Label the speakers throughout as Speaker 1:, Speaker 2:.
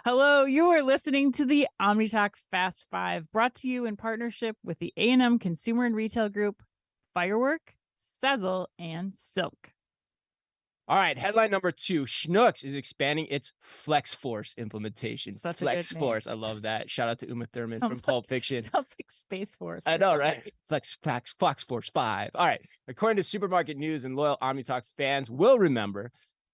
Speaker 1: Hello, you are listening to the OmniTalk Fast Five, brought to you in partnership with the A&M Consumer and Retail Group, Firework, Sezzle, and Silk.
Speaker 2: All right, headline number 2, Schnucks is expanding its FlexForce implementation.
Speaker 1: Such a good name.
Speaker 2: FlexForce, I love that. Shout out to Uma Thurman from
Speaker 1: Sounds
Speaker 2: Pulp Fiction.
Speaker 1: Sounds like Space Force.
Speaker 2: I know, right? FlexForce 5. All right, according to Supermarket News and loyal OmniTalk fans will remember,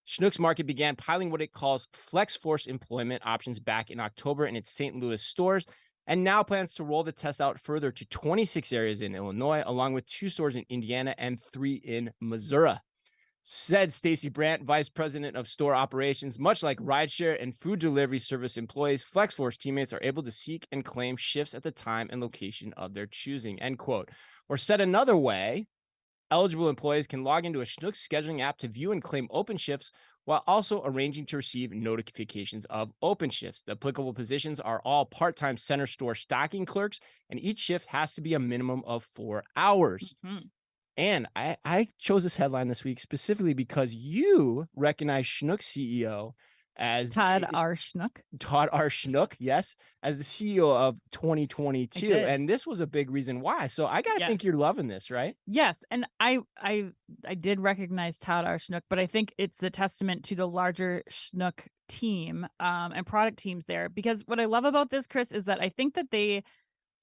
Speaker 2: Schnucks Market began piloting what it calls FlexForce employment options back in October in its St. Louis stores, and now plans to roll the test out further to 26 areas in Illinois, along with 2 stores in Indiana and 3 in Missouri. Said Stacy Brandt, vice president of store operations, much like rideshare and food delivery service employees, FlexForce teammates are able to seek and claim shifts at the time and location of their choosing, end quote. Or said another way, eligible employees can log into a Schnucks scheduling app to view and claim open shifts while also arranging to receive notifications of open shifts. The applicable positions are all part-time center store stocking clerks, and each shift has to be a minimum of 4 hours.
Speaker 1: Mm-hmm.
Speaker 2: And I chose this headline this week specifically because you recognize Schnuck CEO as
Speaker 1: Todd R. Schnuck.
Speaker 2: Todd R. Schnuck, yes, as the CEO of 2022. And this was a big reason why. So I got to think you're loving this, right?
Speaker 1: Yes. And I did recognize Todd R. Schnuck, but I think it's a testament to the larger Schnuck team and product teams there. Because what I love about this, Chris, is that I think that they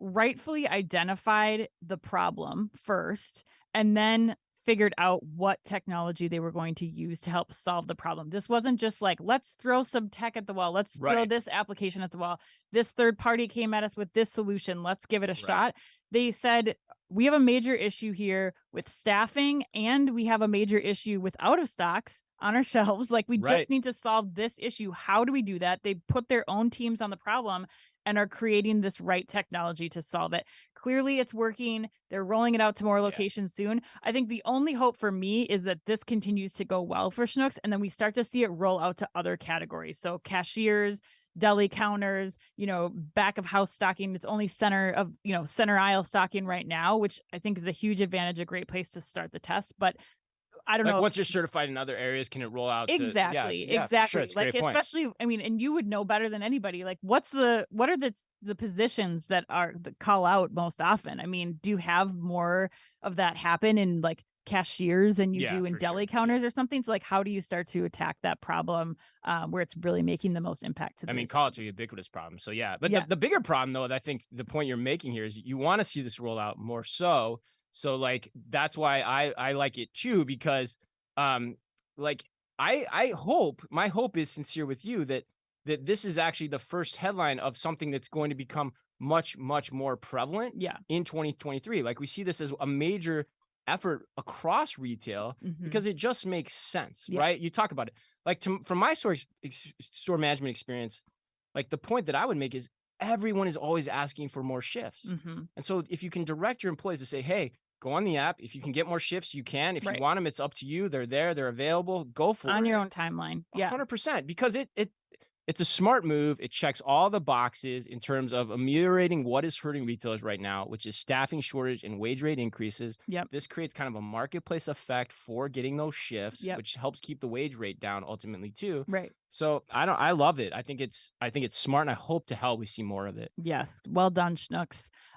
Speaker 1: rightfully identified the problem first and then figured out what technology they were going to use to help solve the problem. This wasn't just like, let's throw some tech at the wall. Let's throw this application at the wall. This third party came at us with this solution. Let's give it a shot. They said, we have a major issue here with staffing, and we have a major issue with out of stocks on our shelves. Like, we just need to solve this issue. How do we do that? They put their own teams on the problem and are creating this right technology to solve it. Clearly, it's working. They're rolling it out to more locations soon. I think the only hope for me is that this continues to go well for Schnucks, and then we start to see it roll out to other categories. So cashiers, deli counters, back of house stocking. It's only center aisle stocking right now, which I think is a huge advantage, a great place to start the test. But I don't know.
Speaker 2: Once you're certified in other areas, can it roll out?
Speaker 1: Exactly.
Speaker 2: Sure.
Speaker 1: Like, especially, I mean, and you would know better than anybody. Like, what are the positions that call out most often? I mean, do you have more of that happen in like cashiers than you do in deli counters or something? So like, how do you start to attack that problem where it's really making the most impact?
Speaker 2: Call it a ubiquitous problem. So but the bigger problem, though, I think the point you're making here is you want to see this roll out more so. So like, that's why I like it too, because I hope, my hope is sincere with you that this is actually the first headline of something that's going to become much, much more prevalent in 2023. Like, we see this as a major effort across retail because it just makes sense, right? You talk about it. Like, from my store management experience, like, the point that I would make is everyone is always asking for more shifts. And so if you can direct your employees to say, hey, go on the app. If you can get more shifts, you can. If you want them, it's up to you. They're there. They're available. Go for it.
Speaker 1: On your own timeline.
Speaker 2: 100%. Because it's a smart move. It checks all the boxes in terms of ameliorating what is hurting retailers right now, which is staffing shortage and wage rate increases. This creates kind of a marketplace effect for getting those shifts, which helps keep the wage rate down ultimately too. So I love it. I think it's smart, and I hope to hell we see more of it.
Speaker 1: Yes. Well done, Schnucks.